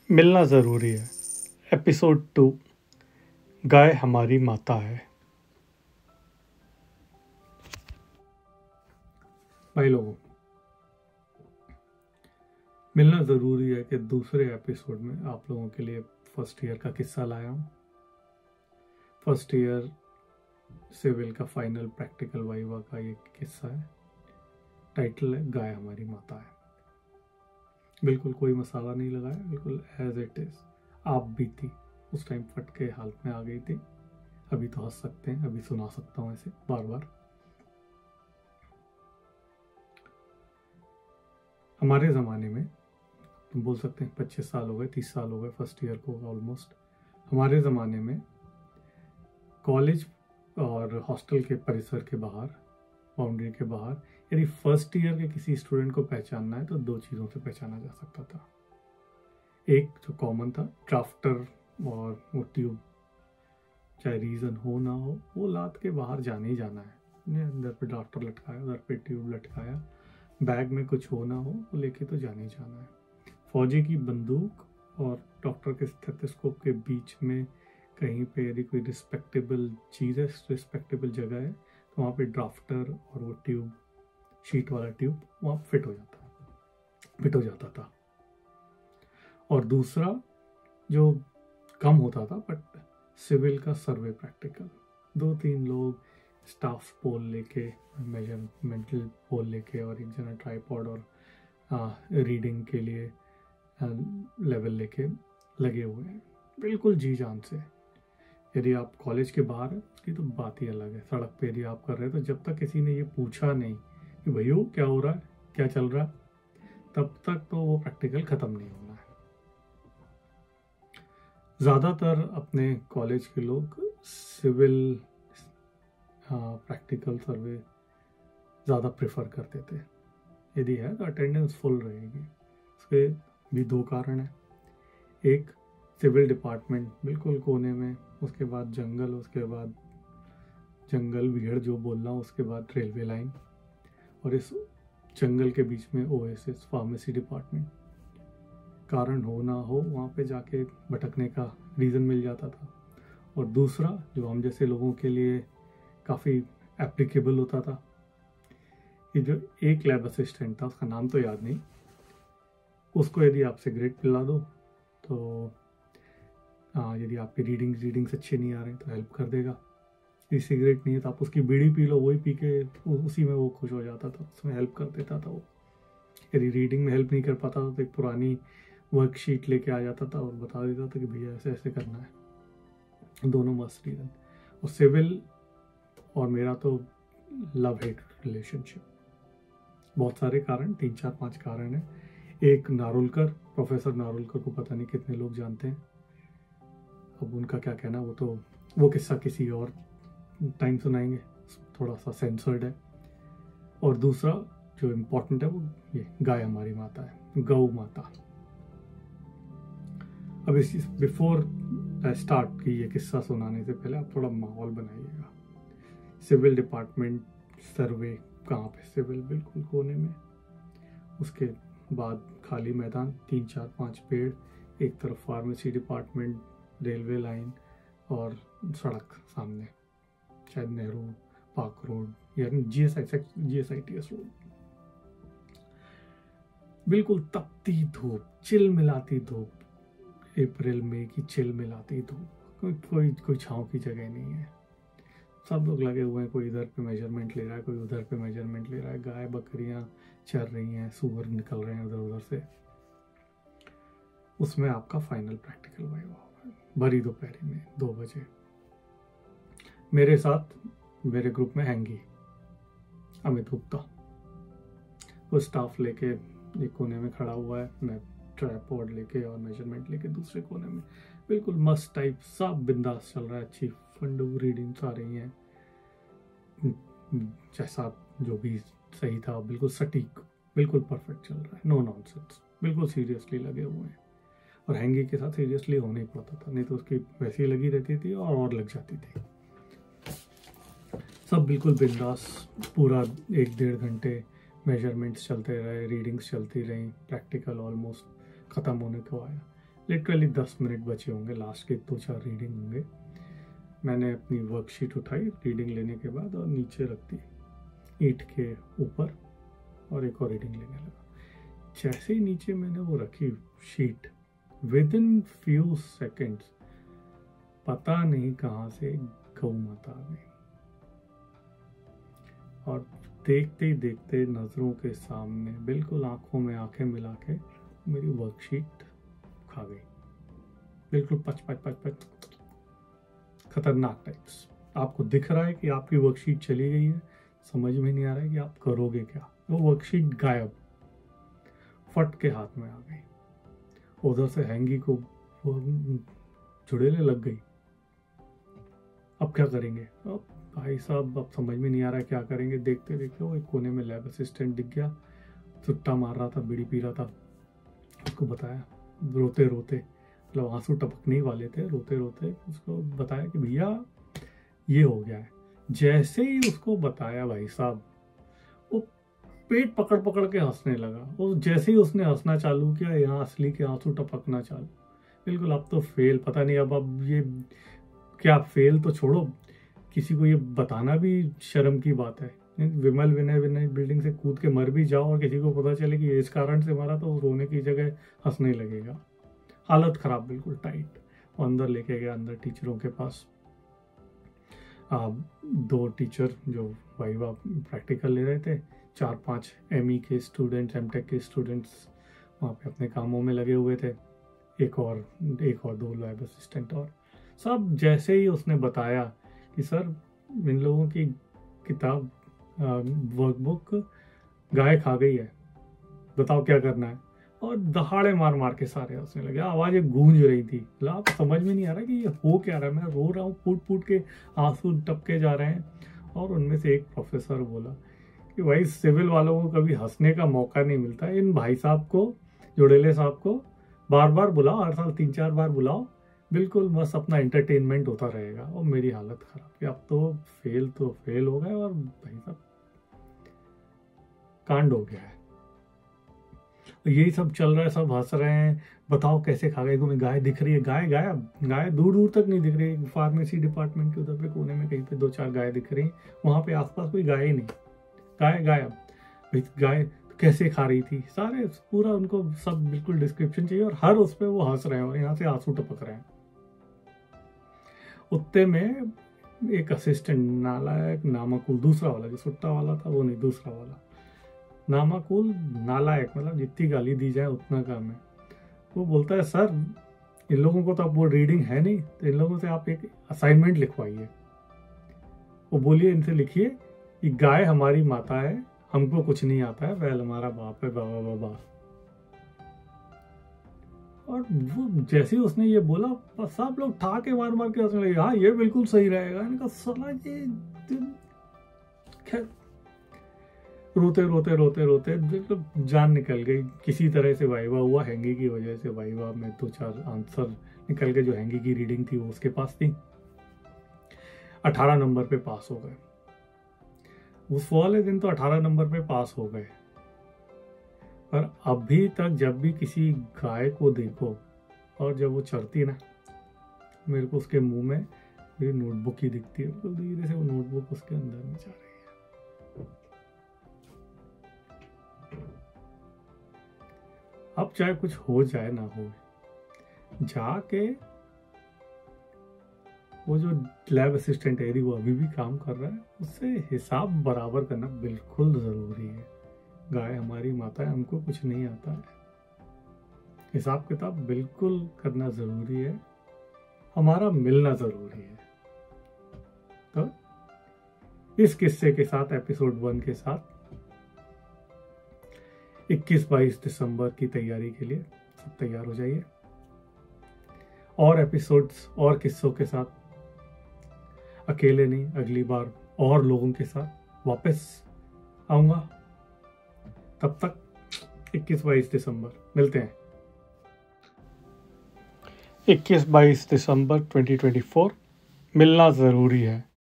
मिलना ज़रूरी है। एपिसोड 2, गाय हमारी माता है। भाई लोगों, मिलना ज़रूरी है कि दूसरे एपिसोड में आप लोगों के लिए फर्स्ट ईयर का किस्सा लाया हूँ। फर्स्ट ईयर सिविल का फाइनल प्रैक्टिकल वाइवा का ये किस्सा है। टाइटल है गाय हमारी माता है। बिल्कुल कोई मसाला नहीं लगाया, बिल्कुल एज इट इज़। आप भी थी उस टाइम, फट के हालत में आ गई थी। अभी तो हंस सकते हैं, अभी सुना सकता हूँ ऐसे बार बार। हमारे ज़माने में तुम बोल सकते हैं 25 साल हो गए, 30 साल हो गए फर्स्ट ईयर को ऑलमोस्ट। हमारे ज़माने में कॉलेज और हॉस्टल के परिसर के बाहर, बाउंड्री के बाहर, यदि फर्स्ट ईयर के किसी स्टूडेंट को पहचानना है तो 2 चीज़ों से पहचाना जा सकता था। एक जो कॉमन था, ड्राफ्टर और वो ट्यूब, चाहे रीज़न हो ना हो, वो लाद के बाहर जाने ही जाना है। अंदर पे ड्राफ्टर लटकाया, उधर पे ट्यूब लटकाया, बैग में कुछ हो ना हो वो लेके तो जाने ही जाना है। फौजी की बंदूक और डॉक्टर के स्टेथोस्कोप के बीच में कहीं पे यदि कोई रिस्पेक्टेबल चीज़ है, रिस्पेक्टेबल जगह है, तो वहाँ पे ड्राफ्टर और वो ट्यूब, शीट वाला ट्यूब, वहाँ फिट हो जाता था। और दूसरा जो कम होता था बट सिविल का सर्वे प्रैक्टिकल, 2-3 लोग स्टाफ पोल लेके, मेजरमेंटल पोल लेके, और एक जना ट्राइपॉड और रीडिंग के लिए लेवल लेके लगे हुए हैं, बिल्कुल जी जान से। यदि आप कॉलेज के बाहर हैं उसकी तो बात ही अलग है। सड़क पे यदि आप कर रहे हैं तो जब तक किसी ने ये पूछा नहीं कि भैया क्या हो रहा है, क्या चल रहा है, तब तक तो वो प्रैक्टिकल ख़त्म नहीं होना है। ज़्यादातर अपने कॉलेज के लोग सिविल प्रैक्टिकल सर्वे ज़्यादा प्रेफर करते थे। यदि है तो अटेंडेंस फुल रहेगी। उसके भी 2 कारण हैं। एक, सिविल डिपार्टमेंट बिल्कुल कोने में, उसके बाद जंगल, उसके बाद जंगल भीड़ जो बोलना, उसके बाद रेलवे लाइन, और इस जंगल के बीच में ओएसएस फार्मेसी डिपार्टमेंट। कारण हो ना हो वहाँ पे जाके भटकने का रीज़न मिल जाता था। और दूसरा जो हम जैसे लोगों के लिए काफ़ी एप्लीकेबल होता था, ये जो एक लैब असिस्टेंट था, उसका नाम तो याद नहीं, उसको यदि आप सिगरेट पिला दो तो यदि आपकी रीडिंग्स अच्छे नहीं आ रहे तो हेल्प कर देगा। यदि सिगरेट नहीं है तो आप उसकी बीड़ी पी लो, वही पी के उसी में वो खुश हो जाता था, उसमें हेल्प कर देता था वो। यदि रीडिंग में हेल्प नहीं कर पाता था तो एक पुरानी वर्कशीट लेके आ जाता था और बता देता था कि भैया ऐसे ऐसे करना है। दोनों मस्त रीज़न। और सिविल और मेरा तो लव हेट रिलेशनशिप। बहुत सारे कारण, 3-4-5 कारण हैं। एक, नारुलकर, प्रोफेसर नारुलकर को पता नहीं कितने लोग जानते हैं। अब उनका क्या कहना, वो किस्सा किसी और टाइम सुनाएंगे, थोड़ा सा सेंसर्ड है। और दूसरा जो इम्पोर्टेंट है वो ये गाय हमारी माता है, गौ माता। अब इस बिफोर स्टार्ट की ये किस्सा सुनाने से पहले आप थोड़ा माहौल बनाइएगा। सिविल डिपार्टमेंट सर्वे कहाँ पे? सिविल बिल्कुल कोने में, उसके बाद खाली मैदान, 3-4-5 पेड़, एक तरफ फार्मेसी डिपार्टमेंट, रेलवे लाइन और सड़क सामने, शायद नेहरू पार्क रोड या GSITS रोड। बिल्कुल तपती धूप, चिल मिलाती धूप, अप्रैल मई की चिल मिलाती धूप, कोई छाँव की जगह नहीं है। सब लोग लगे हुए हैं, कोई इधर पे मेजरमेंट ले रहा है, कोई उधर पे मेजरमेंट ले रहा है, गाय बकरियां चर रही हैं, सूअर निकल रहे हैं उधर उधर से। उसमें आपका फाइनल प्रैक्टिकल वाइवा होगा भरी दोपहर में 2 बजे। मेरे साथ मेरे ग्रुप में हैंगी अमित गुप्ता, वो स्टाफ लेके एक कोने में खड़ा हुआ है, मैं ट्राइपॉड लेके और मेजरमेंट लेके दूसरे कोने में। बिल्कुल मस्त टाइप, सब बिंदास चल रहा है, अच्छी फंडू रीडिंग्स आ रही हैं, जैसा जो भी सही था, बिल्कुल सटीक, बिल्कुल परफेक्ट चल रहा है, नो नॉनसेंस, बिल्कुल सीरियसली लगे हुए हैं। और हैंगी के साथ सीरियसली होना ही पड़ता था, नहीं तो उसकी वैसी लगी रहती थी और लग जाती थी। सब बिल्कुल बिंदास, पूरा 1-1.5 घंटे मेजरमेंट्स चलते रहे, रीडिंग्स चलती रहीं, प्रैक्टिकल ऑलमोस्ट ख़त्म होने को आया। लिटरली 10 मिनट बचे होंगे, लास्ट के 2-4 रीडिंग होंगे। मैंने अपनी वर्कशीट उठाई रीडिंग लेने के बाद और नीचे रख दी ईंट के ऊपर और एक और रीडिंग लेने लगा। जैसे ही नीचे मैंने वो रखी sheet, with in few seconds पता नहीं कहाँ से गौ माता आ गई और देखते ही देखते नजरों के सामने बिल्कुल आंखों में आंखें मिला के मेरी वर्कशीट खा गई। बिल्कुल पच पच पच पच, खतरनाक टाइप्स। आपको दिख रहा है कि आपकी वर्कशीट चली गई है, समझ में नहीं आ रहा है कि आप करोगे क्या। वो वर्कशीट गायब, फट के हाथ में आ गई। उधर से हैंगी को चुड़ैलें लग गई। अब क्या करेंगे? अब भाई साहब अब समझ में नहीं आ रहा है क्या करेंगे। देखते देखते वो एक कोने में लैब असिस्टेंट दिख गया, सुट्टा मार रहा था, बीड़ी पी रहा था। उसको बताया रोते रोते, मतलब आंसू टपकने वाले थे, रोते रोते उसको बताया कि भैया ये हो गया है। जैसे ही उसको बताया भाई साहब, वो पेट पकड़ पकड़ के हंसने लगा। वो जैसे ही उसने हंसना चालू किया, यहाँ असली के आंसू टपकना चालू। बिल्कुल अब तो फेल, पता नहीं अब ये क्या, फेल तो छोड़ो, किसी को ये बताना भी शर्म की बात है। विमल विनय विनय बिल्डिंग से कूद के मर भी जाओ और किसी को पता चले कि इस कारण से मरा, तो रोने की जगह हंसने लगेगा। हालत खराब, बिल्कुल टाइट। वो अंदर लेके गया, अंदर टीचरों के पास। 2 टीचर जो वाइवा प्रैक्टिकल ले रहे थे, 4-5 ME के स्टूडेंट्स, MTech के स्टूडेंट्स वहाँ पे अपने कामों में लगे हुए थे। एक और 2 लैब असिस्टेंट। और सब जैसे ही उसने बताया कि सर इन लोगों की किताब वर्कबुक गाय खा गई है, बताओ क्या करना है। और दहाड़े मार मार के सारे हंसने लगे। आवाजें गूंज रही थी। आप समझ में नहीं आ रहा कि ये हो क्या रहा है। मैं रो रहा हूँ, फूट फूट के आंसू टपके जा रहे हैं। और उनमें से एक प्रोफेसर बोला कि भाई सिविल वालों को कभी हंसने का मौका नहीं मिलता। इन भाई साहब को, जुड़ेले साहब को बार बार बुलाओ, हर साल 3-4 बार बुलाओ, बिल्कुल बस अपना एंटरटेनमेंट होता रहेगा। और मेरी हालत खराब कि अब तो फेल हो गए और भाई साहब कांड हो गया है। यही सब चल रहा है, सब हंस रहे हैं। बताओ कैसे खा गए? तुम्हें गाय दिख रही है? गाय गायब, गाय दूर दूर तक नहीं दिख रही है। फार्मेसी डिपार्टमेंट के उधर पे कोने में कहीं पे 2-4 गाय दिख रही, वहां पे आसपास कोई गाय ही नहीं, गाय गायब। गाय कैसे खा रही थी, सारे पूरा उनको सब बिल्कुल डिस्क्रिप्शन चाहिए। और हर उस पर वो हंस रहे हैं और यहाँ से आंसू टपक रहे हैं। उत्ते में एक असिस्टेंट नालायक नामाकुल, दूसरा वाला जो सुट्टा वाला था वो नहीं, दूसरा वाला नामाकुल नालायक, मतलब जितनी गाली दी जाए उतना कम है। वो बोलता है सर इन लोगों को तो अब वो रीडिंग है नहीं, तो इन लोगों से आप एक असाइनमेंट लिखवाइए। वो बोलिए इनसे लिखिए कि गाय हमारी माता है, हमको कुछ नहीं आता है, बैल हमारा बाप है, बाबा बाबा। और वो जैसे ही उसने ये बोला, सब लोग ठाके मार मार के हंसने लगे। हाँ ये बिल्कुल सही रहेगा। इनका साला ये खैर रोते रोते रोते रोते बिल्कुल जान निकल गई। किसी तरह से वाइवा हुआ, हैंगी की वजह से वाइवा में 2-4 आंसर निकल के जो हैंगी की रीडिंग थी वो उसके पास थी। 18 नंबर पे पास हो गए। उस वाले दिन तो 18 नंबर पे पास हो गए। पर अभी तक जब भी किसी गाय को देखो और जब वो चरती ना, मेरे को उसके मुंह में मेरी नोटबुक ही दिखती है। तो धीरे से वो नोटबुक उसके अंदर में जा रही है। अब चाहे कुछ हो जाए ना हो, जाके वो जो लैब असिस्टेंट है वो अभी भी काम कर रहा है, उससे हिसाब बराबर करना बिल्कुल जरूरी है। गाय हमारी माता है, हमको कुछ नहीं आता है, हिसाब किताब बिल्कुल करना जरूरी है, हमारा मिलना जरूरी है। तो इस किस्से के साथ, एपिसोड 1 के साथ 21-22 दिसंबर की तैयारी के लिए सब तैयार हो जाइए। और एपिसोड्स और किस्सों के साथ, अकेले नहीं, अगली बार और लोगों के साथ वापस आऊंगा। तब तक 21-22 दिसंबर मिलते हैं। 21-22 दिसंबर 2024 मिलना ज़रूरी है।